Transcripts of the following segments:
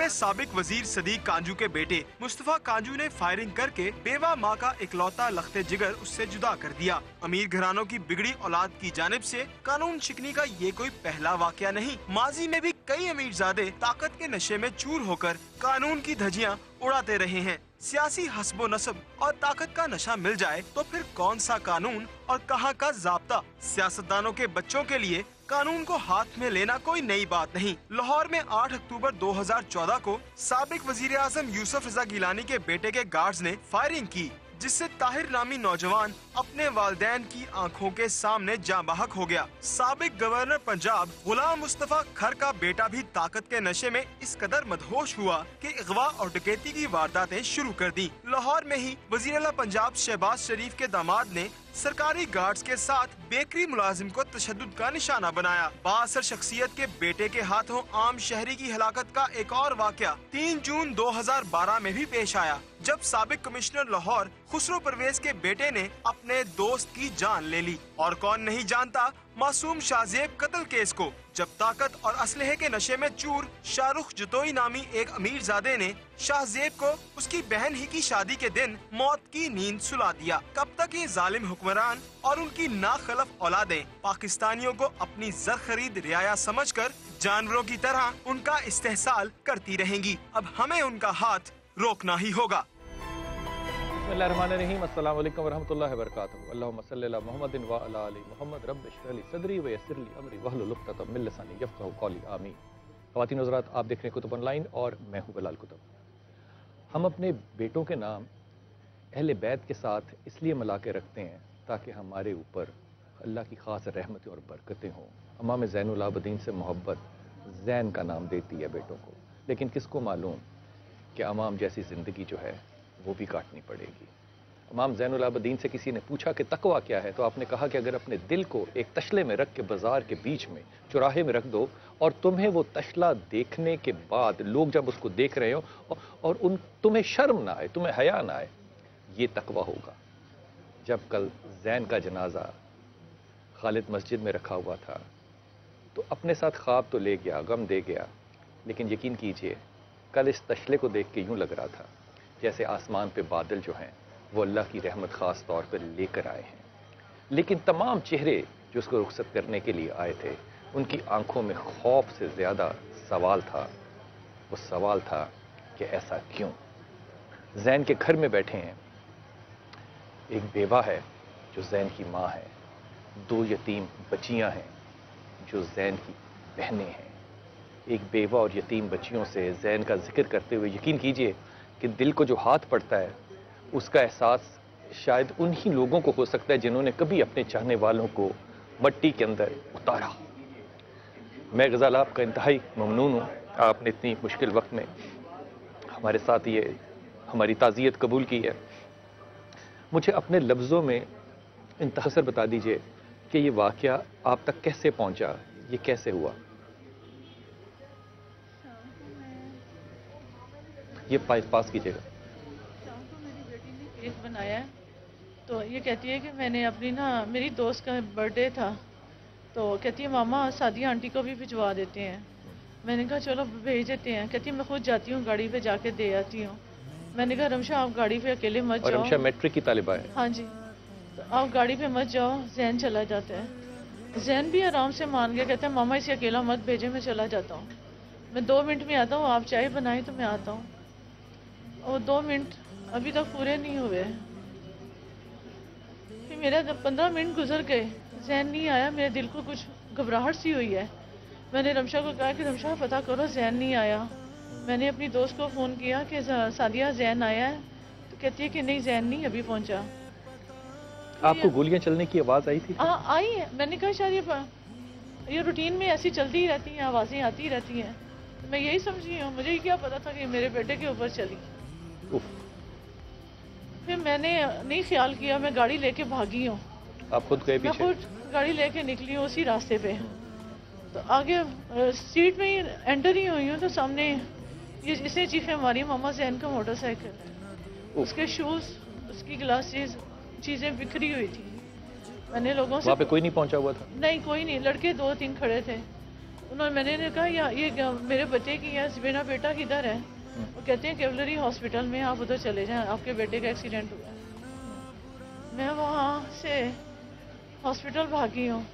में साबिक वजीर सदीक कांजू के बेटे मुस्तफा कांजू ने फायरिंग करके बेवा माँ का इकलौता लख्ते जिगर उससे जुदा कर दिया। अमीर घरानों की बिगड़ी औलाद की जानिब से कानून शिकनी का ये कोई पहला वाकया नहीं। माजी में भी कई अमीरजादे ताकत के नशे में चूर होकर कानून की धज्जियां उड़ाते रहे हैं। सियासी हस्बो नस्ब और ताकत का नशा मिल जाए तो फिर कौन सा कानून और कहां का ज़ाब्ता। सियासतदानों के बच्चों के लिए कानून को हाथ में लेना कोई नई बात नहीं। लाहौर में 8 अक्टूबर 2014 को साबिक वजीर आजम यूसुफ रजा गिलानी के बेटे के गार्ड्स ने फायरिंग की, जिससे ताहिर नामी नौजवान अपने वालिदैन की आंखों के सामने जाँ बहक हो गया। साबिक गवर्नर पंजाब गुलाम मुस्तफा खर का बेटा भी ताकत के नशे में इस कदर मदहोश हुआ कि अगवा और डकैती की वारदातें शुरू कर दी। लाहौर में ही वजीर आला पंजाब शहबाज शरीफ के दामाद ने सरकारी गार्ड्स के साथ बेकरी मुलाजिम को तशद्दुद का निशाना बनाया। बाअसर शख्सियत के बेटे के हाथों आम शहरी की हलाकत का एक और वाकया 3 जून 2012 में भी पेश आया, जब साबिक कमिश्नर लाहौर खुसरो परवेज के बेटे ने अपने दोस्त की जान ले ली। और कौन नहीं जानता मासूम शाहजेब कत्ल केस को, जब ताकत और असलहे के नशे में चूर शाहरुख जतोई नामी एक अमीरजादे ने शाहजेब को उसकी बहन ही की शादी के दिन मौत की नींद सुला दिया। कब तक ये जालिम हुक्मरान और उनकी नाखलफ औलादें पाकिस्तानियों को अपनी जर खरीद रियाया समझकर जानवरों की तरह उनका इस्तेहसाल करती रहेंगी। अब हमें उनका हाथ रोकना ही होगा। बिस्मिल्लाहिर्रहमानिर्रहीम, अस्सलाम वालेकुम वरहमतुल्लाहि वबरकातुहू। अल्लाहुम्मा सल्लि अला मुहम्मदिन व अला आलि मुहम्मद, रब्बि इश्रह ली सदरी व यस्सिर ली अमरी वहलुल उक़दतम मिन लिसानी यफ़क़हू क़ौली, आमीन। ख़वातीन हज़रात, आप देख रहे हैं कुतुब ऑनलाइन और मैं हूँ बिलाल कुतुब। हम अपने बेटों के नाम अहले बैत के साथ इसलिए मिला के रखते हैं ताकि हमारे ऊपर अल्लाह की ख़ास रहमतें और बरकतें हों। इमाम ज़ैनुल आबिदीन से मोहब्बत ज़ैन का नाम देती है बेटों को, लेकिन किसको मालूम कि इमाम जैसी ज़िंदगी जो है वो भी काटनी पड़ेगी। इमाम ज़ैनुल आबिदीन से किसी ने पूछा कि तकवा क्या है, तो आपने कहा कि अगर अपने दिल को एक तशले में रख के बाजार के बीच में चौराहे में रख दो और तुम्हें वो तशला देखने के बाद लोग जब उसको देख रहे हो और तुम्हें शर्म ना आए, तुम्हें हया ना आए, ये तकवा होगा। जब कल ज़ैन का जनाजा खालिद मस्जिद में रखा हुआ था तो अपने साथ ख्वाब तो ले गया, गम दे गया, लेकिन यकीन कीजिए कल इस तशले को देख के यूँ लग रहा था जैसे आसमान पे बादल जो हैं वो अल्लाह की रहमत ख़ास तौर पर लेकर आए हैं। लेकिन तमाम चेहरे जो उसको रुखसत करने के लिए आए थे, उनकी आंखों में खौफ से ज़्यादा सवाल था। वो सवाल था कि ऐसा क्यों। ज़ैन के घर में बैठे हैं, एक बेवा है जो ज़ैन की माँ है, 2 यतीम बच्चियाँ हैं जो ज़ैन की बहनें हैं। एक बेवा और यतीम बच्चियों से ज़ैन का जिक्र करते हुए यकीन कीजिए कि दिल को जो हाथ पड़ता है उसका एहसास शायद उन्हीं लोगों को हो सकता है जिन्होंने कभी अपने चाहने वालों को मट्टी के अंदर उतारा। मैं गज़ाल आपका इंतहाई ममनून हूँ, आपने इतनी मुश्किल वक्त में हमारे साथ ये हमारी ताज़ियत कबूल की है। मुझे अपने लफ्ज़ों में इंतहसर बता दीजिए कि ये वाक़या आप तक कैसे पहुँचा, ये कैसे हुआ। ये पास कीजिएगा। शाम को मेरी बेटी ने केक बनाया है, तो ये कहती है कि मैंने अपनी मेरी दोस्त का बर्थडे था, तो कहती है मामा सादिया आंटी को भी भिजवा देते हैं। मैंने कहा चलो भेज देते हैं। कहती है मैं खुद जाती हूँ, गाड़ी पे जाके दे आती हूँ। मैंने कहा रमशा आप गाड़ी पे अकेले मत जाओ। रमशा मैट्रिक की तालिबा है। हाँ जी, तो आप गाड़ी पे मत जाओ, ज़ैन चला जाता है। ज़ैन भी आराम से मान गया, कहता है मामा इसे अकेला मत भेजे, मैं चला जाता हूँ, मैं 2 मिनट में आता हूँ, आप चाय बनाए तो मैं आता हूँ। और 2 मिनट अभी तक पूरे नहीं हुए, फिर मेरा 15 मिनट गुजर गए, ज़ैन नहीं आया। मेरे दिल को कुछ घबराहट सी हुई है। मैंने रमशा को कहा कि रमशा पता करो ज़ैन नहीं आया। मैंने अपनी दोस्त को फ़ोन किया कि सादिया ज़ैन आया है, तो कहती है कि नहीं ज़ैन नहीं अभी पहुंचा। आपको गोलियां चलने की आवाज़ आई थी? हाँ आई है। मैंने कहा शायद ये रूटीन में ऐसी चलती ही रहती हैं, आवाज़ें आती रहती हैं। मैं यही समझी हूँ, मुझे क्या पता था कि मेरे बेटे के ऊपर चली। फिर मैंने नहीं ख्याल किया, मैं गाड़ी लेके भागी हूँ। आप खुद गए पीछे? मैं खुद गाड़ी लेके निकली हूँ उसी रास्ते पे। तो आगे स्ट्रीट में ही एंटर ही हुई हूँ तो सामने इसने चीखें मारी, मामा ज़ैन का मोटरसाइकिल है, उसके शूज़, उसकी ग्लासेस, चीज़ें बिखरी हुई थी। मैंने लोगों से, वहाँ पे कोई नहीं पहुँचा हुआ था? नहीं कोई नहीं, लड़के 2-3 खड़े थे। मैंने कहा ये मेरे बच्चे की हस्बैंड बेटा किधर है? वो कहते हैं कैवलरी हॉस्पिटल में, आप उधर चले जाएं, आपके बेटे का एक्सीडेंट हुआ है। मैं वहाँ से हॉस्पिटल भागी हूँ,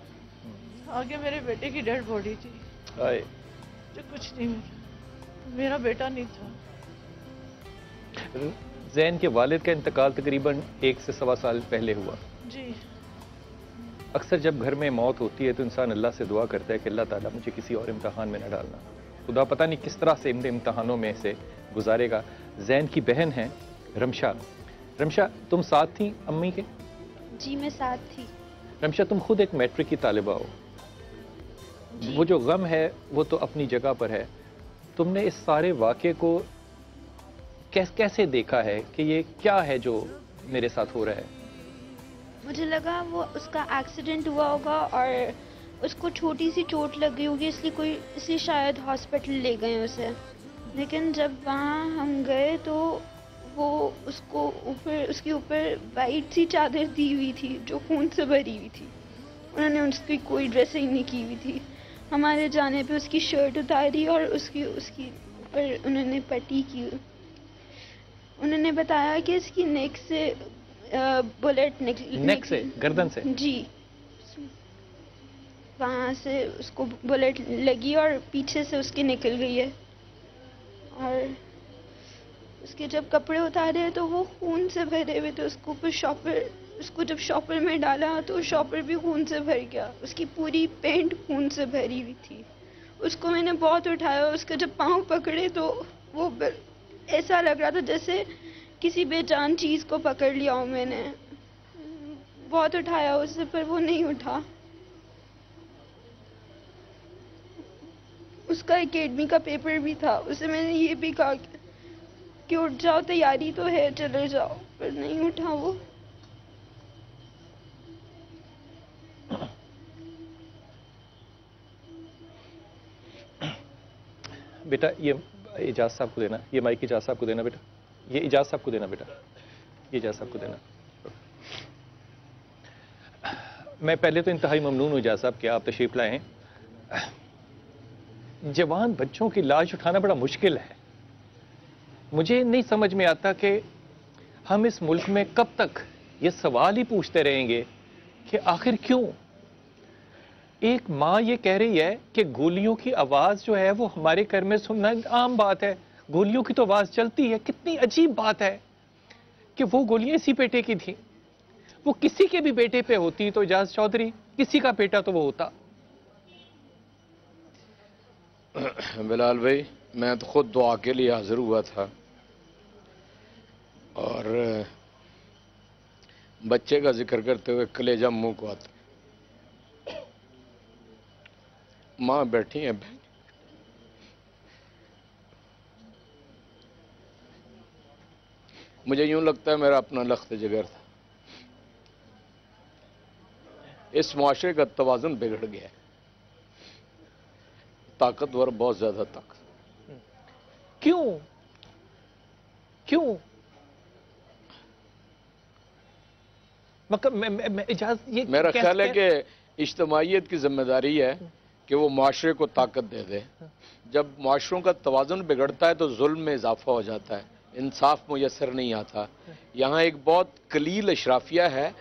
आगे मेरे बेटे की डेड बॉडी थी, जो कुछ नहीं मेरा बेटा नहीं था। जैन के वालिद का इंतकाल तकरीबन 1 से सवा साल पहले हुआ जी। अक्सर जब घर में मौत होती है तो इंसान अल्लाह से दुआ करता है कि अल्लाह ताला मुझे किसी और इम्तहान में न डालना। खुदा पता नहीं किस तरह से इन इम्तहानों में से गुजारेगा। जैन की बहन है रमशा। रमशा, तुम साथ थी अम्मी के? जी मैं साथ थी। रमशा, तुम खुद एक मैट्रिक की तालिबा हो, वो जो गम है वो तो अपनी जगह पर है। तुमने इस सारे वाक़े को कैसे देखा है कि ये क्या है जो मेरे साथ हो रहा है? मुझे लगा वो उसका एक्सीडेंट हुआ होगा और उसको छोटी सी चोट लग गई होगी, इसलिए शायद हॉस्पिटल ले गए उसे। लेकिन जब वहाँ हम गए तो वो उसके ऊपर वाइट सी चादर दी हुई थी जो खून से भरी हुई थी। उन्होंने उसकी कोई ड्रेसिंग नहीं की हुई थी। हमारे जाने पे उसकी शर्ट उतारी और उसकी ऊपर उन्होंने पट्टी की। उन्होंने बताया कि इसकी नेक से बुलेट नेक से, गर्दन से? जी, वहाँ से उसको बुलेट लगी और पीछे से उसकी निकल गई है। और उसके जब कपड़े उतारे तो वो खून से भरे हुए थे। उसको जब शॉपर में डाला तो शॉपर भी खून से भर गया। उसकी पूरी पैंट खून से भरी हुई थी। उसको मैंने बहुत उठाया। उसके जब पाँव पकड़े तो वो ऐसा लग रहा था जैसे किसी बेजान चीज़ को पकड़ लिया हो मैंने। बहुत उठाया उसे पर वो नहीं उठा। उसका एकेडमी का पेपर भी था, उसे मैंने ये भी कहा कि उठ जाओ, तैयारी तो है, चले जाओ, पर नहीं उठा वो। बेटा ये इजाज साहब को देना, ये माइक इजाज साहब को देना बेटा, ये इजाज साहब को देना बेटा, ये इजाज साहब को देना। मैं पहले तो इंतहाई ममनून हूँ इजाज साहब कि आप तशरीफ लाए हैं। जवान बच्चों की लाश उठाना बड़ा मुश्किल है। मुझे नहीं समझ में आता कि हम इस मुल्क में कब तक ये सवाल ही पूछते रहेंगे कि आखिर क्यों। एक माँ ये कह रही है कि गोलियों की आवाज़ जो है वो हमारे घर में सुनना आम बात है, गोलियों की तो आवाज़ चलती है। कितनी अजीब बात है कि वो गोलियां इसी बेटे की थी। वो किसी के भी बेटे पे होती तो इजाज चौधरी, किसी का बेटा तो वो होता। बिलाल भाई, मैं तो खुद दुआ के लिए हाजिर हुआ था और बच्चे का जिक्र करते हुए कलेजा मुंह को आता। माँ बैठी है, मुझे यूं लगता है मेरा अपना लख्त जिगर था। इस मुआशरे का तवाज़ुन बिगड़ गया है। ताकतवर बहुत ज्यादा ताकत। क्यों क्यों? मतलब ये मेरा ख्याल है कि इज्तिमाइयत की जिम्मेदारी है कि वो माशरे को ताकत दे दे। जब माशरों का तवाज़ुन बिगड़ता है तो जुल्म में इजाफा हो जाता है, इंसाफ मुयसर नहीं आता। यहाँ एक बहुत कलील अशराफिया है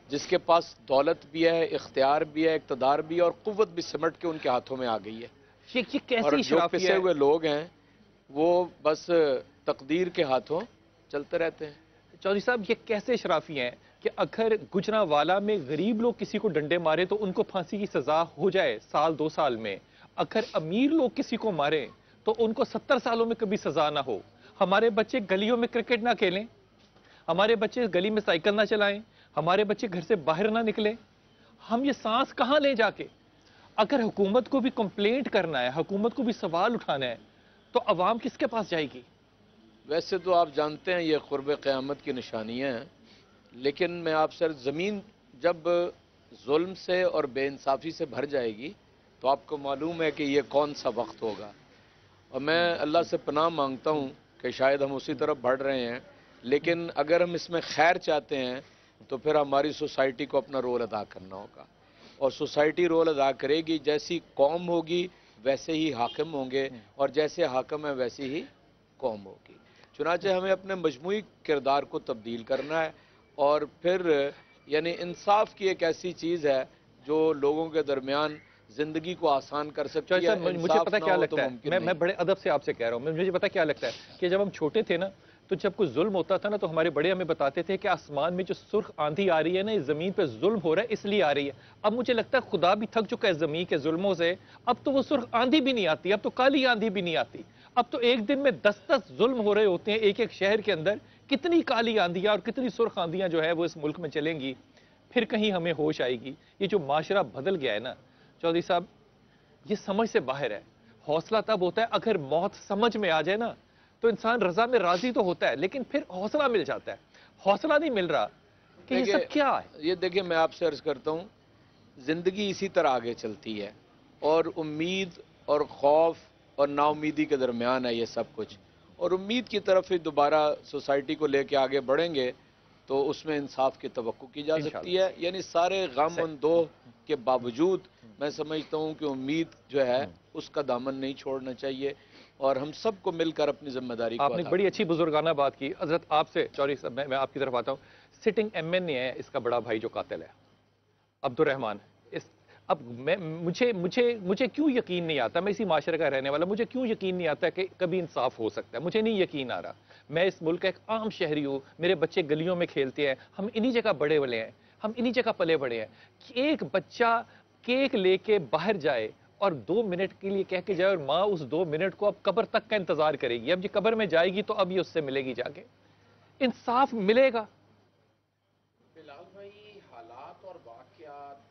जिसके पास दौलत भी है, इख्तियार भी है, इक़्तिदार भी है और क़ुव्वत भी सिमट के उनके हाथों में आ गई है। ये कैसी और जो पिसे हुए लोग हैं वो बस तकदीर के हाथों चलते रहते हैं। चौधरी साहब, ये कैसे शराफी हैं कि अगर गुजरांवाला में गरीब लोग किसी को डंडे मारे तो उनको फांसी की सजा हो जाए 1-2 साल में, अगर अमीर लोग किसी को मारे तो उनको 70 सालों में कभी सजा ना हो। हमारे बच्चे गलियों में क्रिकेट ना खेलें, हमारे बच्चे गली में साइकिल ना चलाएं, हमारे बच्चे घर से बाहर ना निकले। हम ये सांस कहाँ ले जाके? अगर हुकूमत को भी कंप्लेंट करना है, हुकूमत को भी सवाल उठाना है तो अवाम किसके पास जाएगी? वैसे तो आप जानते हैं ये क़ुर्ब क़यामत की निशानियाँ हैं, लेकिन मैं आपसे, ज़मीन जब जुल्म से और बेइंसाफ़ी से भर जाएगी तो आपको मालूम है कि ये कौन सा वक्त होगा। और मैं अल्लाह से पनाह मांगता हूँ कि शायद हम उसी तरफ बढ़ रहे हैं, लेकिन अगर हम इसमें खैर चाहते हैं तो फिर हमारी सोसाइटी को अपना रोल अदा करना होगा। और सोसाइटी रोल अदा करेगी, जैसी कौम होगी वैसे ही हाकिम होंगे और जैसे हाकिम है वैसी ही कौम होगी। चुनांचे हमें अपने मजमूई किरदार को तब्दील करना है और फिर यानी इंसाफ की एक ऐसी चीज़ है जो लोगों के दरमियान जिंदगी को आसान कर सकती है। मुझे पता क्या लगता है, मैं बड़े अदब से आपसे कह रहा हूँ, मुझे पता क्या लगता है कि जब हम छोटे थे ना, तो जब कोई जुल्म होता था ना, तो हमारे बड़े हमें बताते थे कि आसमान में जो सुर्ख आंधी आ रही है ना, इस जमीन पे जुल्म हो रहा है इसलिए आ रही है। अब मुझे लगता है खुदा भी थक चुका है जमीन के जुल्मों से, अब तो वो सुर्ख आंधी भी नहीं आती, अब तो काली आंधी भी नहीं आती। अब तो एक दिन में 10-10 जुल्म हो रहे होते हैं एक एक शहर के अंदर। कितनी काली आंधियां और कितनी सुर्ख आंधियां जो है वो इस मुल्क में चलेंगी, फिर कहीं हमें होश आएगी। ये जो माशरा बदल गया है ना चौधरी साहब, ये समझ से बाहर है। हौसला तब होता है अगर मौत समझ में आ जाए ना, तो इंसान रजा में राजी तो होता है, लेकिन फिर हौसला मिल जाता है। हौसला नहीं मिल रहा कि ये सब क्या है। ये देखिए, मैं आपसे अर्ज करता हूँ, जिंदगी इसी तरह आगे चलती है और उम्मीद और खौफ और नाउमीदी के दरमियान है ये सब कुछ। और उम्मीद की तरफ ही दोबारा सोसाइटी को लेके आगे बढ़ेंगे तो उसमें इंसाफ की तवक्को की जा सकती है। यानी सारे गम अंदोह के बावजूद मैं समझता हूँ कि उम्मीद जो है उसका दामन नहीं छोड़ना चाहिए और हम सबको मिलकर अपनी जिम्मेदारी को आपने बड़ी अच्छी बुजुर्गाना बात की। हजरत आपसे चौधरी साहब, मैं आपकी तरफ आता हूँ। सिटिंग MNA है इसका बड़ा भाई जो कातिल है अब्दुर्रहमान। अब मुझे क्यों यकीन नहीं आता, मैं इसी माशरे का रहने वाला, मुझे क्यों यकीन नहीं आता कि कभी इंसाफ हो सकता है। मुझे नहीं यकीन आ रहा। मैं इस मुल्क का एक आम शहरी हूँ, मेरे बच्चे गलियों में खेलते हैं, हम इन्हीं जगह बड़े बड़े हैं, हम इन्हीं जगह पले बड़े हैं। एक बच्चा केक लेके बाहर जाए और 2 मिनट के लिए कह के जाए और माँ उस 2 मिनट को अब कब्र तक का इंतजार करेगी। अब ये कब्र में जाएगी तो अब ये उससे मिलेगी जाके, इंसाफ मिलेगा। बिलाल भाई, हालात और वाकयात,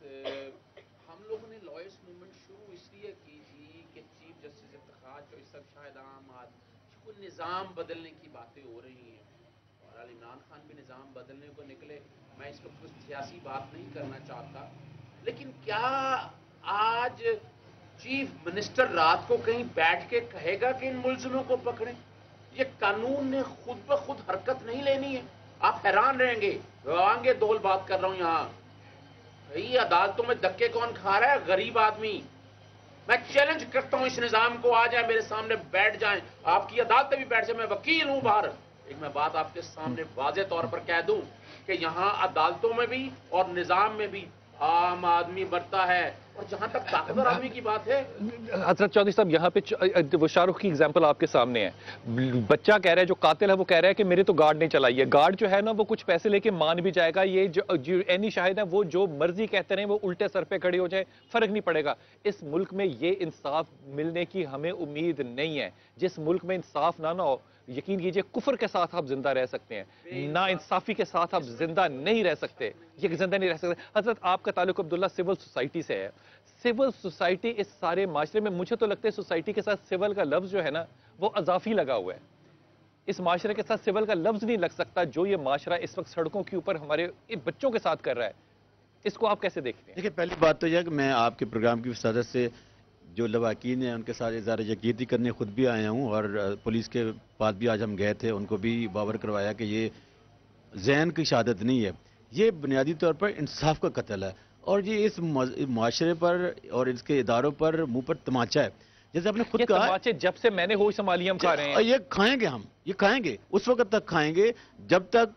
हम लोगों ने लॉयर्स मूवमेंट शुरू इसलिए की थी कि चीफ जस्टिस इफ्तिखार जो इस सब शायद आम कोई निज़ाम बदलने की बातें हो रही हैं और इमरान खान भी निज़ाम बदलने को निकले। मैं इस वक्त कुछ सियासी बात नहीं करना चाहता, लेकिन क्या आज चीफ मिनिस्टर रात को कहीं बैठ के कहेगा कि इन मुलजिमों को पकड़ें? ये कानून ने खुद ब खुद हरकत नहीं लेनी है। आप हैरान रहेंगे, आगे दोल बात कर रहा हूं यहाँ। भाई अदालतों में धक्के कौन खा रहा है? गरीब आदमी। मैं चैलेंज करता हूं इस निजाम को, आ जाए मेरे सामने बैठ जाएं, आपकी अदालत भी बैठ जाए, मैं वकील हूं बाहर। एक मैं बात आपके सामने वाजे तौर पर कह दूं कि यहाँ अदालतों में भी और निजाम में भी आम आदमी बढ़ता है। और जहां तक ताकतवर आदमी की बात है, हजरत चौधरी साहब यहाँ पे वो शाहरुख की एग्जांपल आपके सामने है। बच्चा कह रहा है, जो कातिल है वो कह रहा है कि मेरे तो गार्ड नहीं चलाई है। गार्ड जो है ना वो कुछ पैसे लेके मान भी जाएगा। ये जो एनी शाहिद है वो जो मर्जी कहते रहे, वो उल्टे सर पे खड़े हो जाए, फर्क नहीं पड़ेगा। इस मुल्क में ये इंसाफ मिलने की हमें उम्मीद नहीं है। जिस मुल्क में इंसाफ ना हो, यकीन कीजिए कुफर के साथ आप जिंदा रह सकते हैं, ना इंसाफी के साथ आप जिंदा नहीं रह सकते। ये जिंदा नहीं रह सकते। हजरत आपका ताल्लुक अब्दुल्ला सिविल सोसाइटी से है। सिविल सोसाइटी इस सारे माशरे में, मुझे तो लगता है सोसाइटी के साथ सिविल का लफ्ज जो है ना वो अजाफी लगा हुआ है। इस माशरे के साथ सिविल का लफ्ज नहीं लग सकता जो ये माशरा इस वक्त सड़कों के ऊपर हमारे बच्चों के साथ कर रहा है। इसको आप कैसे देखते हैं? देखिए, पहली बात तो यह कि मैं आपके प्रोग्राम की वसादत से जो लवाकीन हैं उनके साथ इज़हार यकीनती करने खुद भी आया हूँ और पुलिस के पास भी आज हम गए थे, उनको भी बावर करवाया कि ये जहन की शहादत नहीं है, ये बुनियादी तौर पर इंसाफ का कत्ल है और ये इस माशरे पर और इसके इदारों पर मुंह पर तमाचा है। जैसे आपने खुद कहा, तमाचे जब से मैंने होश संभाली हम खा रहे हैं। ये खाएंगे, हम ये खाएंगे, उस वक्त तक खाएंगे जब तक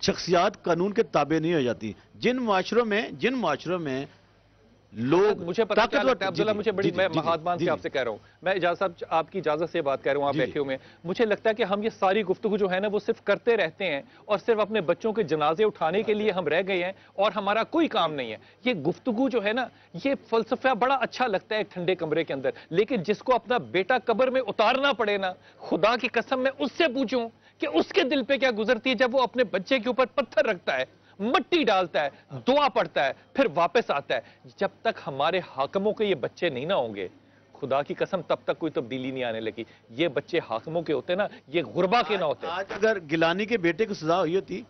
शख्सियात कानून के ताबे नहीं हो जाती। जिन माशरों में लोग, मुझे पता क्या लगता है अब्दुल्ला, मुझे बड़ी, मैं महात्मा से आपसे कह रहा हूँ, मैं इजाजत साहब आपकी इजाजत से बात कर रहा हूँ, आप बैठे हुए, मुझे लगता है कि हम ये सारी गुफ्तगू जो है ना वो सिर्फ करते रहते हैं और सिर्फ अपने बच्चों के जनाजे उठाने के लिए हम रह गए हैं और हमारा कोई काम नहीं है। ये गुफ्तगू जो है ना, ये फलसफा बड़ा अच्छा लगता है एक ठंडे कमरे के अंदर, लेकिन जिसको अपना बेटा कब्र में उतारना पड़े ना, खुदा की कसम मैं उससे पूछूं कि उसके दिल पे क्या गुजरती है जब वो अपने बच्चे के ऊपर पत्थर रखता है, मट्टी डालता है, दुआ पड़ता है, फिर वापस आता है। जब तक हमारे हाकिमों के ये बच्चे नहीं ना होंगे, खुदा की कसम तब तक कोई तब्दीली नहीं आने लगी। ये बच्चे हाकिमों के होते ना, ये गुरबा के ना होते। आज अगर गिलानी के बेटे को सजा हुई होती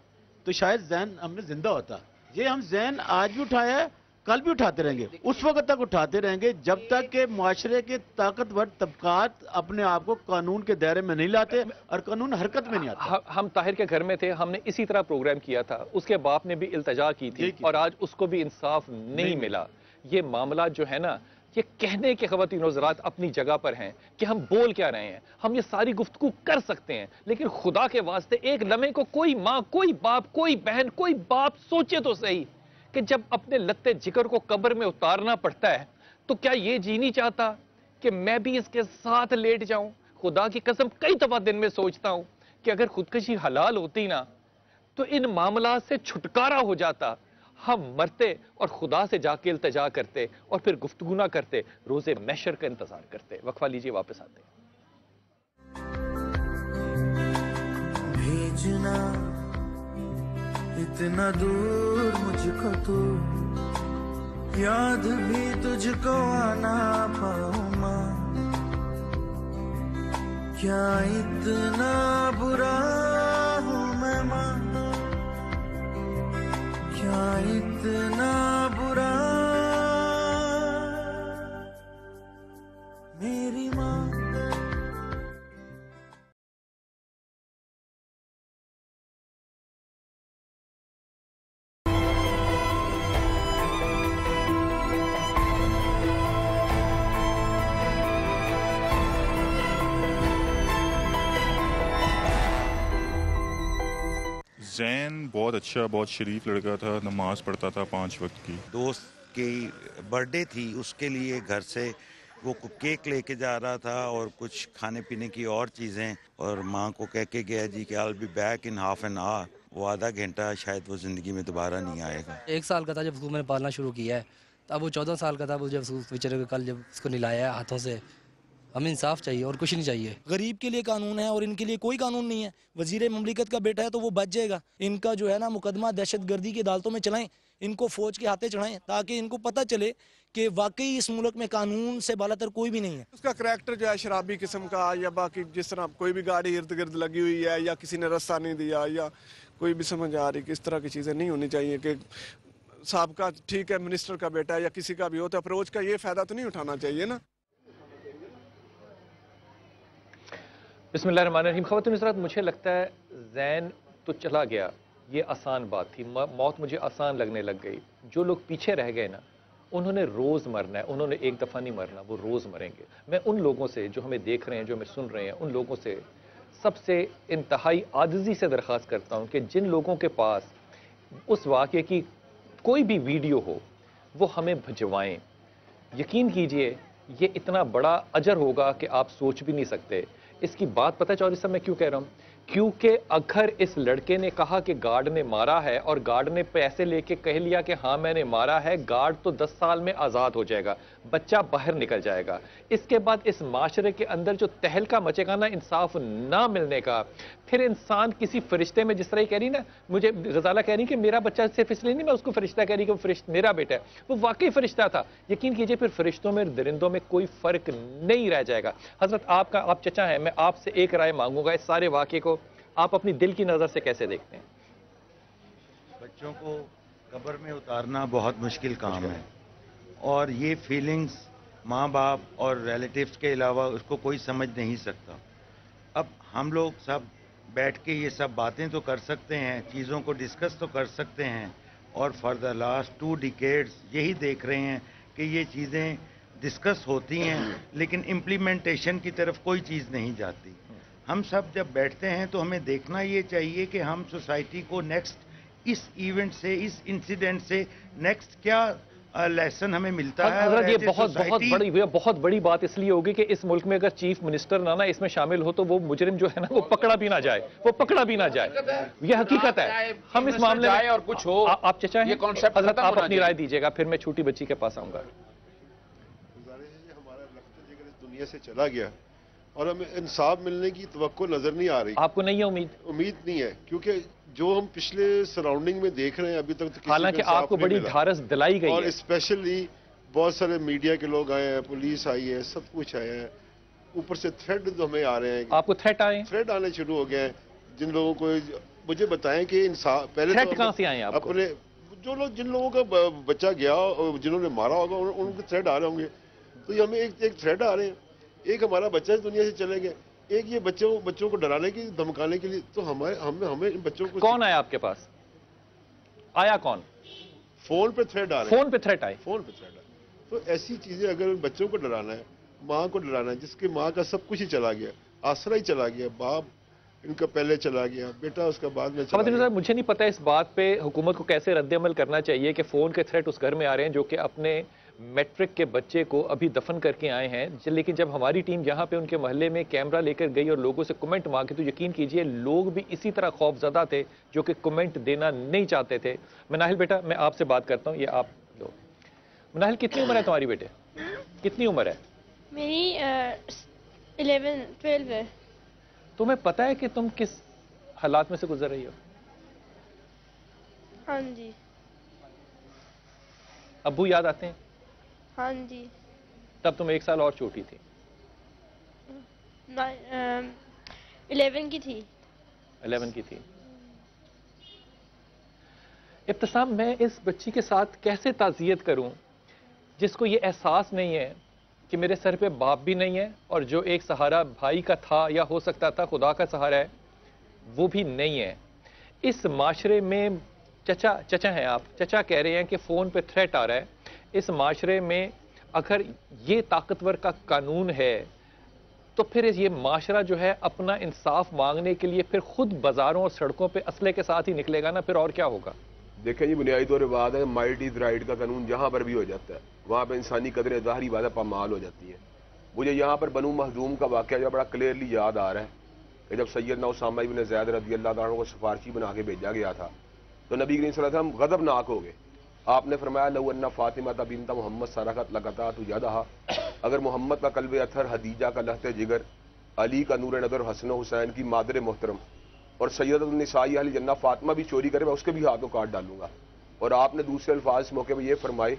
तो शायद जहन हमने जिंदा होता। ये हम जहन आज भी उठाया है, कल भी उठाते रहेंगे, उस वक्त तक उठाते रहेंगे जब तक के माशरे के ताकतवर तबकात अपने आप को कानून के दायरे में नहीं लाते और कानून हरकत में नहीं आता। हम ताहिर के घर में थे, हमने इसी तरह प्रोग्राम किया था, उसके बाप ने भी इल्तजा की थी और आज उसको भी इंसाफ नहीं मिला। ये मामला जो है ना, ये कहने के ख़वातीन और हज़रात अपनी जगह पर हैं कि हम बोल क्या रहे हैं, हम ये सारी गुफ्तगू कर सकते हैं, लेकिन खुदा के वास्ते एक लम्हे को कोई माँ, कोई बाप, कोई बहन, कोई बाप सोचे तो सही कि जब अपने लत्ते जिगर को कब्र में उतारना पड़ता है तो क्या ये जी नहीं चाहता कि मैं भी इसके साथ लेट जाऊं। खुदा की कसम कई दफा दिन में सोचता हूं कि अगर खुदकशी हलाल होती ना तो इन मामला से छुटकारा हो जाता, हम मरते और खुदा से जाके इल्तिजा करते और फिर गुफ्तगू ना करते, रोजे महशर का इंतजार करते। वक्फा लीजिए, वापस आते हैं। भेजना इतना दूर मुझको तू, याद भी तुझको आना पाऊं मां, क्या इतना बुरा हूं मैं मां, क्या इतना बुरा मेरी मां। जैन बहुत अच्छा, बहुत शरीफ लड़का था, नमाज पढ़ता था 5 वक्त की। दोस्त की बर्थडे थी, उसके लिए घर से वो केक लेके जा रहा था और कुछ खाने पीने की और चीज़ें, और माँ को कह के गया जी कि I will be back in half an hour. वो आधा घंटा शायद वो ज़िंदगी में दोबारा नहीं आएगा। 1 साल का था जब उसको मैंने पालना शुरू किया है, अब वो 14 साल का था वो जब बेचारे को कल जब उसको निलाया हाथों से। हमें इंसाफ चाहिए और कुछ नहीं चाहिए। गरीब के लिए कानून है और इनके लिए कोई कानून नहीं है। वजीर ममलिकत का बेटा है तो वो बच जाएगा। इनका जो है ना मुकदमा दहशतगर्दी की अदालतों में चलाएं, इनको फौज के हाथे चढ़ाएं ताकि इनको पता चले कि वाकई इस मुल्क में कानून से बालातर कोई भी नहीं है। उसका करैक्टर जो है शराबी किस्म का, या बाकी जिस तरह कोई भी गाड़ी इर्द गिर्द लगी हुई है या किसी ने रास्ता नहीं दिया या कोई भी समझ आ रही कि इस तरह की चीज़ें नहीं होनी चाहिए कि साहब ठीक है मिनिस्टर का बेटा है या किसी का भी हो तो अप्रोच का ये फ़ायदा तो नहीं उठाना चाहिए ना। बिस्मिल्लाहिर्रहमानिर्रहीम। ख़वातीन हज़रात, मुझे लगता है जैन तो चला गया, ये आसान बात थी, मौत मुझे आसान लगने लग गई। जो लोग पीछे रह गए ना, उन्होंने रोज़ मरना है, उन्होंने एक दफ़ा नहीं मरना, वो रोज़ मरेंगे। मैं उन लोगों से जो हमें देख रहे हैं, जो हमें सुन रहे हैं, उन लोगों से सबसे इंतहाई आजिज़ी से दरख्वास्त करता हूँ कि जिन लोगों के पास उस वाक़े की कोई भी वीडियो हो वो हमें भिजवाएँ। यकीन कीजिए ये इतना बड़ा अजर होगा कि आप सोच भी नहीं सकते। इसकी बात पता है चौधरी साहब मैं क्यों कह रहा हूँ? क्योंकि अगर इस लड़के ने कहा कि गार्ड ने मारा है और गार्ड ने पैसे लेके कह लिया कि हाँ मैंने मारा है, गार्ड तो 10 साल में आज़ाद हो जाएगा, बच्चा बाहर निकल जाएगा। इसके बाद इस माशरे के अंदर जो तहलका मचेगा ना इंसाफ ना मिलने का, फिर इंसान किसी फरिश्ते में, जिस तरह ही कह रही ना, मुझे गजाला कह रही कि मेरा बच्चा सिर्फ इसलिए नहीं मैं उसको फरिश्ता कह रही कि वो फरिश्ता मेरा बेटा है, वो वाकई फरिश्ता था। यकीन कीजिए फिर फरिश्तों में दरिंदों में कोई फ़र्क नहीं रह जाएगा। हज़रत आप चचा हैं, मैं आपसे एक राय मांगूंगा, इस सारे वाक़े को आप अपनी दिल की नज़र से कैसे देखते हैं? बच्चों को कब्र में उतारना बहुत मुश्किल काम है और ये फीलिंग्स माँ बाप और रिलेटिव्स के अलावा उसको कोई समझ नहीं सकता। अब हम लोग सब बैठ के ये सब बातें तो कर सकते हैं, चीज़ों को डिस्कस तो कर सकते हैं, और फॉर द लास्ट 2 डिकेड्स यही देख रहे हैं कि ये चीज़ें डिस्कस होती हैं लेकिन इम्प्लीमेंटेशन की तरफ कोई चीज़ नहीं जाती। हम सब जब बैठते हैं तो हमें देखना ये चाहिए कि हम सोसाइटी को नेक्स्ट इस इवेंट से, इस इंसिडेंट से नेक्स्ट क्या लेसन हमें मिलता है। हज़रत ये बहुत बड़ी बात इसलिए होगी कि इस मुल्क में अगर चीफ मिनिस्टर ना इसमें शामिल हो तो वो मुजरिम जो है ना वो पकड़ा भी ना जाए, ये हकीकत है। हम इस मामले में और कुछ हो, आप चचा हैं, ये कॉन्सेप्ट हज़रत आप अपनी राय दीजिएगा, फिर मैं छोटी बच्ची के पास आऊंगा। हमारा लख्त जिगर इस दुनिया से चला गया और हमें इंसाफ मिलने की तवक्को नजर नहीं आ रही। आपको नहीं है उम्मीद नहीं है, क्योंकि जो हम पिछले सराउंडिंग में देख रहे हैं अभी तक तो हालांकि आपको बड़ी ढारस दिलाई गई और स्पेशली बहुत सारे मीडिया के लोग आए हैं, पुलिस आई है, सब कुछ आया है, ऊपर से थ्रेड जो हमें आ रहे हैं। आपको थ्रेड आने शुरू हो गए हैं। जिन लोगों को मुझे बताएं कि इंसाफ पहले थ्रेड कहां से आए आपको? अपने जिन लोगों का बच्चा गया और जिन्होंने मारा होगा उनके थ्रेड आ रहे होंगे, तो ये हमें एक थ्रेड आ रहे हैं। एक हमारा बच्चा इस दुनिया से चले गए, एक ये बच्चों को डराने की धमकाने के लिए, तो हमें इन बच्चों को। कौन आया आपके पास? आया कौन? फोन पे थ्रेड आ रहे हैं। फोन पे थ्रेड आए। तो ऐसी चीज़ें अगर बच्चों को डराना है, माँ को डराना है, जिसकी माँ का सब कुछ ही चला गया, आसरा ही चला गया, बाप इनका पहले चला गया, बेटा उसका बाद में चला गया। मुझे नहीं पता इस बात पे हुकूमत को कैसे रद्द-ए-अमल करना चाहिए कि फ़ोन के थ्रेट उस घर में आ रहे हैं जो कि अपने मैट्रिक के बच्चे को अभी दफन करके आए हैं, लेकिन जब हमारी टीम यहाँ पे उनके मोहल्ले में कैमरा लेकर गई और लोगों से कमेंट मांगे तो यकीन कीजिए लोग भी इसी तरह खौफजदा थे जो कि कमेंट देना नहीं चाहते थे। मनाहिल बेटा, मैं आपसे बात करता हूँ, ये आप लो। मनाहिल, कितनी उम्र है तुम्हारी बेटे? कितनी उम्र है? मेरी 12 है। तुम्हें पता है कि तुम किस हालात में से गुजर रही हो? हाँ जी। अब्बू याद आते हैं? हाँ जी। तब तुम 1 साल और छोटी थी। 11 की थी। 11 की थी। इब्तिसाम, मैं इस बच्ची के साथ कैसे ताज़ियत करूं जिसको ये एहसास नहीं है कि मेरे सर पे बाप भी नहीं है और जो एक सहारा भाई का था या हो सकता था खुदा का सहारा है वो भी नहीं है। इस माशरे में चचा हैं आप, चचा कह रहे हैं कि फ़ोन पे थ्रेट आ रहा है। इस माशरे में अगर ये ताकतवर का कानून है तो फिर ये माशरा जो है अपना इंसाफ मांगने के लिए फिर खुद बाज़ारों और सड़कों पे असले के साथ ही निकलेगा ना, फिर और क्या होगा? देखें जी, बुनियादी तौर पर बात है, माइट इज़ राइट का कानून जहाँ पर भी हो जाता है वहाँ पर इंसानी कदरें ज़ाहरी बात पामाल हो जाती हैं। मुझे यहाँ पर बनु महजूम का वाक़या जो बड़ा क्लियरली याद आ रहा है कि जब सैयदना उसामा इब्न ज़ैद रज़ी अल्लाह तआला अन्हु को सिफारशी बना के भेजा गया था तो नबी करीम सल्लल्लाहु अलैहि वसल्लम गज़बनाक हो गए। आपने फरमाया लौ अन्ना फातिमा बिन्त मोहम्मद सरक़त लक़तअतु यदहा, अगर मोहम्मद का कल्बे अथर, हदीजा का लहते जिगर, अली का नूर नदर, हसन हुसैन की मादर मोहतरम और सैयदतुन निसाई अहल जन्नह फातिमा भी चोरी करे मैं उसके भी हाथ को काट डालूंगा। और आपने दूसरे अल्फाज इस मौके पर यह फरमाए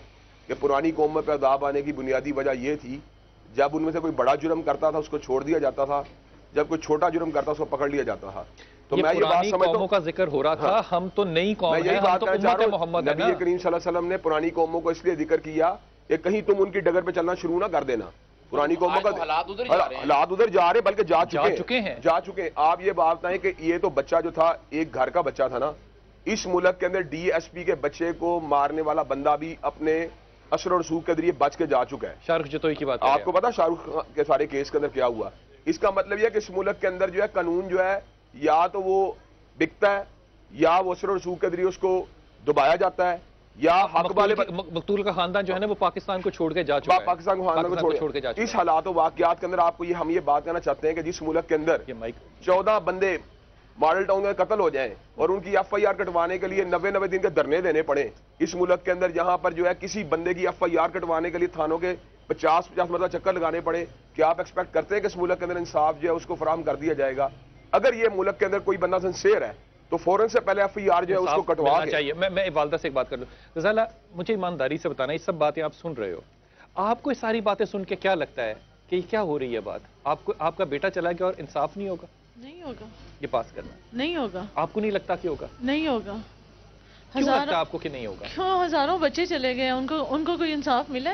कि पुरानी कौम पर अदाब आने की बुनियादी वजह यह थी जब उनमें से कोई बड़ा जुर्म करता था उसको छोड़ दिया जाता था, जब कोई छोटा जुर्म करता उसको पकड़ लिया जाता था। तो मैं ये बात समझता हूं, का जिक्र हो रहा था। हाँ, हम तो नई कौम हैं, हम तो उम्मत मोहम्मद है ना। नबी करीम सल्लल्लाहु अलैहि वसल्लम ने पुरानी कौमों को इसलिए जिक्र किया कि कहीं तुम उनकी डगर पे चलना शुरू ना कर देना। पुरानी कौमों का हालात उधर जा रहे बल्कि जा चुके हैं। आप ये बात बताएं कि ये तो बच्चा जो था एक घर का बच्चा था ना, इस मुल्क के अंदर DSP के बच्चे को मारने वाला बंदा भी अपने असर और रसूख के जरिए बच के जा चुका है। शाहरुख जतोई की बात आपको पता शाहरुख के सारे केस के अंदर क्या हुआ? इसका मतलब यह कि इस मुल्क के अंदर जो है कानून जो है या तो वो बिकता है या वो असर और रसूख के जरिए उसको दबाया जाता है या हक वाले मकतूल का खानदान जो है ना वो पाकिस्तान को छोड़ के जा चुका है। पाकिस्तान को छोड़ के जा चुका है। इस हालात वाकयात के अंदर आपको ये हम ये बात कहना चाहते हैं कि जिस मुल्क के अंदर 14 बंदे मॉडल टाउन में कत्ल हो जाएं और उनकी FIR कटवाने के लिए 90 दिन के धरने देने पड़े, इस मुल्क के अंदर जहां पर जो है किसी बंदे की FIR कटवाने के लिए थानों के 50 मतलब चक्कर लगाने पड़े, क्या आप एक्सपेक्ट करते हैं कि इस मुल्क के अंदर इंसाफ जो है उसको फराहम कर दिया जाएगा? अगर ये मुल्क के अंदर कोई बंदा सिंसियर है तो फौरन से पहले FIR जो है उसको कटवा चाहिए। मैं वालदा से एक बात कर लूं। रज़ाला, मुझे ईमानदारी से बताना, ये सब बातें आप सुन रहे हो, आपको ये सारी बातें सुन के क्या लगता है कि क्या हो रही है बात? आपको आपका बेटा चला गया और इंसाफ नहीं होगा? नहीं होगा। ये पास करना नहीं होगा। आपको नहीं लगता कि होगा? नहीं होगा। क्यों लगता आपको कि नहीं होगा? क्यों? हजारों बच्चे चले गए, उनको कोई इंसाफ मिला?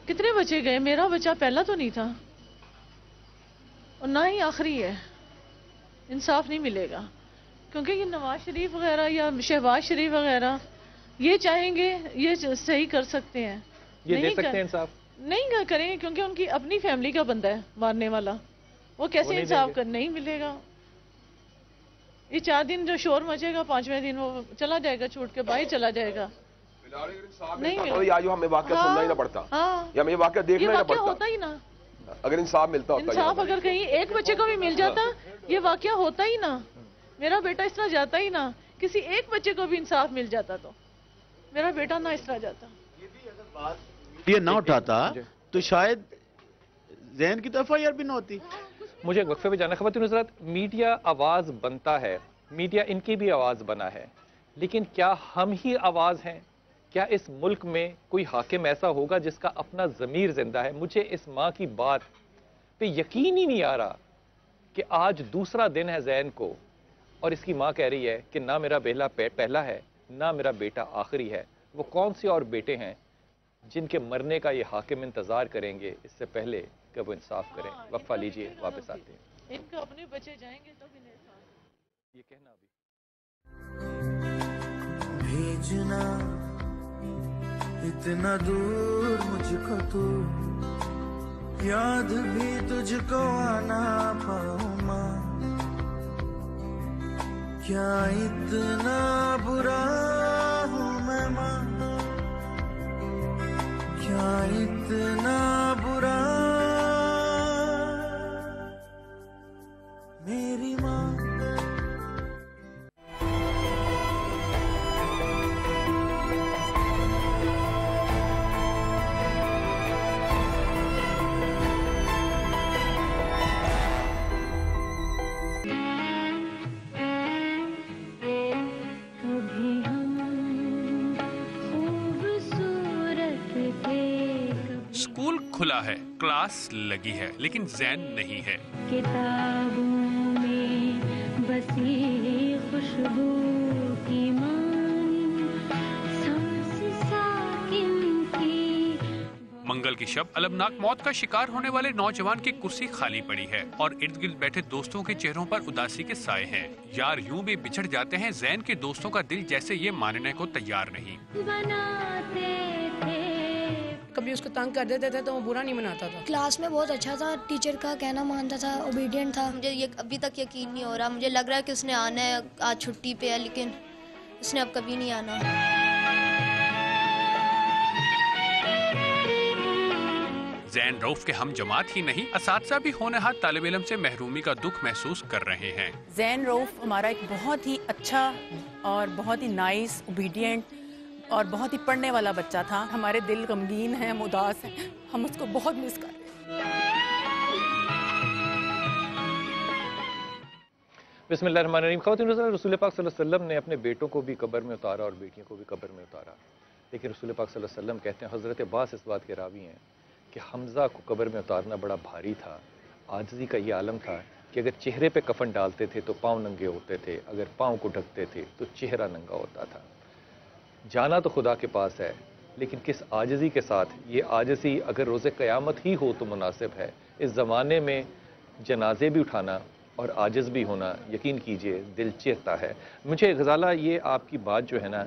कितने बच्चे गए? मेरा बच्चा पहला तो नहीं था और ना ही आखिरी है। इंसाफ नहीं मिलेगा क्योंकि ये नवाज शरीफ वगैरह या शहबाज शरीफ वगैरह ये चाहेंगे ये सही कर सकते हैं, ये दे सकते हैं इंसाफ? नहीं करेंगे क्योंकि उनकी अपनी फैमिली का बंदा है मारने वाला, वो कैसे इंसाफ कर? नहीं मिलेगा। ये 4 दिन जो शोर मचेगा 5वें दिन वो चला जाएगा, छूट के बाहर चला जाएगा। नहीं मिलेगा। हमें वाकया सुनना ही ना पड़ता, या हमें वाकया देखना ही ना पड़ता, होता ही ना। अगर इंसाफ मिलता होता, इंसाफ अगर कहीं एक बच्चे को भी मिल जाता ये वाकया होता ही ना। मेरा बेटा इस तरह जाता ही ना, किसी एक बच्चे को भी इंसाफ मिल जाता तो मेरा बेटा ना इस तरह जाता। ये ना उठाता तो शायद ज़हन की तो FIR भी ना होती। मुझे वक्फे पे जाना। ख़वातीन हज़रात, मीडिया आवाज़ बनता है, मीडिया इनकी भी आवाज़ बना है, लेकिन क्या हम ही आवाज़ हैं? क्या इस मुल्क में कोई हाकिम ऐसा होगा जिसका अपना ज़मीर जिंदा है? मुझे इस माँ की बात पे यकीन ही नहीं आ रहा कि आज दूसरा दिन है ज़ैन को और इसकी माँ कह रही है कि ना मेरा बेला पहला है ना मेरा बेटा आखिरी है। वो कौन से और बेटे हैं जिनके मरने का ये हाकिम इंतज़ार करेंगे इससे पहले कि वो इंसाफ करें? वक्फा लीजिए, वापस आते हैं। इनके अपने बच्चे जाएंगे तब इन्हें इंसाफ। ये कहना अभी भेजना इतना दूर मुझको तू, याद भी तुझको आना पाऊं माँ। क्या इतना बुरा हूँ मैं माँ, क्या इतना बुरा मेरी माँ। स्कूल खुला है, क्लास लगी है, लेकिन ज़ैन नहीं है। किताबों में बसी खुशबू की मानी, सांस साकिन की। मंगल की शब अलमनाक मौत का शिकार होने वाले नौजवान की कुर्सी खाली पड़ी है और इर्द गिर्द बैठे दोस्तों के चेहरों पर उदासी के साए हैं। यार यूं भी बिछड़ जाते हैं, ज़ैन के दोस्तों का दिल जैसे ये मानने को तैयार नहीं। कभी उसको तंग कर देते थे तो वो बुरा नहीं मनाता था। क्लास में बहुत अच्छा था, टीचर का कहना मानता था, ओबीडियंट था। मुझे ये अभी तक यकीन नहीं हो रहा, मुझे लग रहा है कि उसने आना है, आज छुट्टी पे है लेकिन उसने अब कभी नहीं आना। ज़ैन रऊफ के हम जमात ही नहीं, असातिज़ा भी होनहार तालिब इल्म से महरूमी का दुख महसूस कर रहे हैं। ज़ैन रऊफ हमारा एक बहुत ही अच्छा और बहुत ही नाइस, ओबीडियंट और बहुत ही पढ़ने वाला बच्चा था। हमारे दिल गमगीन हैं, हम उदास हैं, हम उसको बहुत मिस कर रहे हैं। बिस्मिल्लाहिर्रहमानिर्रहीम। ख़वातीन रसूल पाक सल्लल्लाहु अलैहि वसल्लम ने अपने बेटों को भी कब्र में उतारा और बेटियों को भी कब्र में उतारा, लेकिन रसूल पाक सल्लल्लाहु अलैहि वसल्लम कहते हैं, हज़रत अब्बास इस बात के रावी हैं कि हमज़ा को कब्र में उतारना बड़ा भारी था। आजिज़ी का ये आलम था कि अगर चेहरे पे कफन डालते थे तो पाँव नंगे होते थे, अगर पाँव को ढकते थे तो चेहरा नंगा होता था। जाना तो खुदा के पास है, लेकिन किस आजिज़ी के साथ। ये आजिज़ी अगर रोज़े क़यामत ही हो तो मुनासिब है। इस ज़माने में जनाजे भी उठाना और आजिज़ भी होना, यकीन कीजिए दिल चीरता है। मुझे गज़ाला ये आपकी बात जो है ना,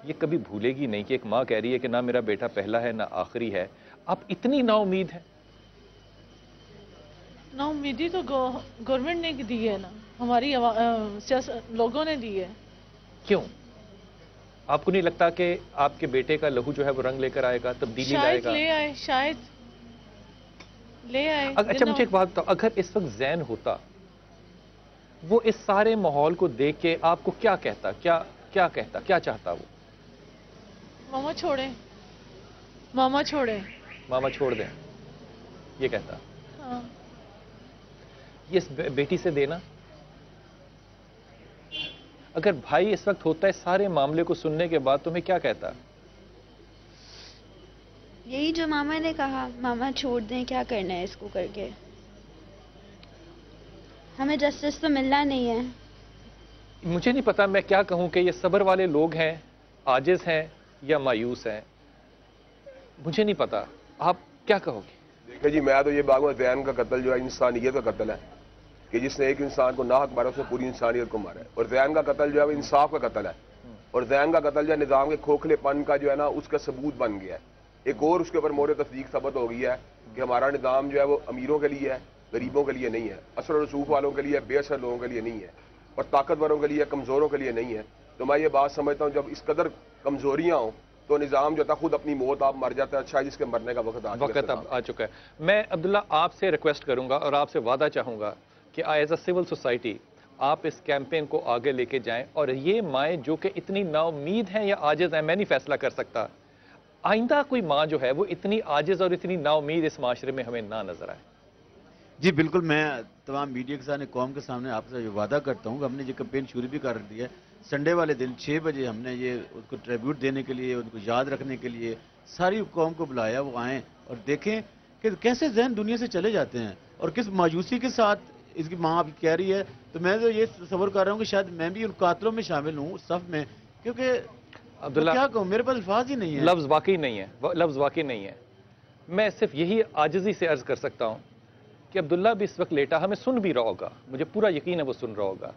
ये कभी भूलेगी नहीं कि एक माँ कह रही है कि ना मेरा बेटा पहला है ना आखिरी है। आप इतनी नाउमीद है। नाउमीदी तो गवर्नमेंट ने दी है ना, हमारी लोगों ने दी है। क्यों? आपको नहीं लगता कि आपके बेटे का लहू जो है वो रंग लेकर आएगा, तब्दीली लाएगा? ले आए, शायद ले आए। अच्छा मुझे एक बात बताओ, अगर इस वक्त ज़ैन होता, वो इस सारे माहौल को देख के आपको क्या कहता, क्या कहता, क्या चाहता वो? मामा छोड़े, मामा छोड़े, मामा छोड़ दें, ये कहता। हाँ। ये इस बेटी से देना। अगर भाई इस वक्त होता है, सारे मामले को सुनने के बाद तुम्हें क्या कहता? यही जो मामा ने कहा, मामा छोड़ दें, क्या करना है इसको करके, हमें जस्टिस तो मिलना नहीं है। मुझे नहीं पता मैं क्या कहूं कि ये सब्र वाले लोग हैं, आजिज हैं या मायूस हैं, मुझे नहीं पता। आप क्या कहोगे? देखिए जी, मैं तो ये बागो ज़ैन का कत्ल जो है इंसानियत का कत्ल है कि जिसने एक इंसान को नाहक मारा, उसने पूरी इंसानियत को मारा है। और ज़ैन का कत्ल जो है वो इंसाफ का कत्ल है। और ज़ैन का कत्ल जो है निज़ाम के खोखलेपन का जो है ना, उसका सबूत बन गया है। एक और उसके ऊपर मोहर तस्दीक सबत हो गई है कि हमारा निज़ाम जो है वो अमीरों के लिए है, गरीबों के लिए नहीं है, असर और रसूख वालों के लिए, बेअसर लोगों के लिए नहीं है, और ताकतवरों के लिए, कमज़ोरों के लिए नहीं है। तो मैं ये बात समझता हूँ, जब इस कदर कमज़ोरियाँ हों तो निज़ाम जो था खुद अपनी मौत आप मर जाता है। अच्छा, जिसके मरने का वक्त अब आ चुका है। मैं अब्दुल्ला आपसे रिक्वेस्ट करूँगा और आपसे वादा चाहूँगा कि एज अ सिविल सोसाइटी आप इस कैंपेन को आगे लेके जाएं, और ये माएँ जो कि इतनी नाउमीद हैं या आजिज़ हैं, मैं नहीं फैसला कर सकता, आइंदा कोई माँ जो है वो इतनी आजिज़ और इतनी नाउमीद इस माशरे में हमें ना नजर आए। जी बिल्कुल, मैं तमाम मीडिया के सामने, कौम के सामने आपसे वादा करता हूँ। हमने ये कैंपेन शुरू भी कर दिया है। संडे वाले दिन 6 बजे हमने ये उनको ट्रिब्यूट देने के लिए, उनको याद रखने के लिए सारी कौम को बुलाया, वो आएँ और देखें कि कैसे ज़हन दुनिया से चले जाते हैं और किस मायूसी के साथ इसकी माँ अभी कह रही है। तो मैं तो ये सबर कर रहा हूँ कि शायद मैं भी उन कातलों में शामिल हूँ उस सफ में, क्योंकि अब्दुल्ला क्या कहूँ, मेरे पास अल्फाज ही नहीं है, लफ्ज़ वाकई नहीं है, लफ्ज़ वाकई नहीं है। मैं सिर्फ यही आजिज़ी से अर्ज़ कर सकता हूँ कि अब्दुल्ला भी इस वक्त लेटा हमें सुन भी रहा होगा, मुझे पूरा यकीन है वो सुन रहा होगा,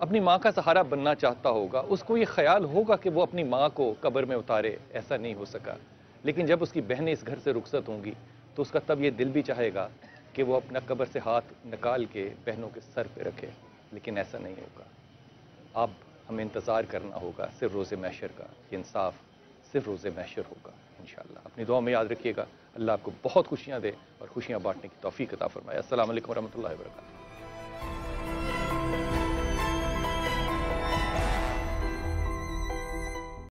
अपनी माँ का सहारा बनना चाहता होगा, उसको ये ख्याल होगा कि वो अपनी माँ को कब्र में उतारे, ऐसा नहीं हो सका। लेकिन जब उसकी बहनें इस घर से रुखसत होंगी तो उसका तब ये दिल भी चाहेगा कि वो अपना कब्र से हाथ निकाल के बहनों के सर पे रखे, लेकिन ऐसा नहीं होगा। अब हमें इंतज़ार करना होगा सिर्फ रोज़े महशर का, कि इंसाफ सिर्फ रोज़े महशर होगा इंशाअल्लाह। अपनी दुआ में याद रखिएगा। अल्लाह आपको बहुत खुशियाँ दे और खुशियाँ बांटने की तौफीक अता फरमाए। अस्सलाम वालेकुम रहमतुल्लाहि व बरकातहू।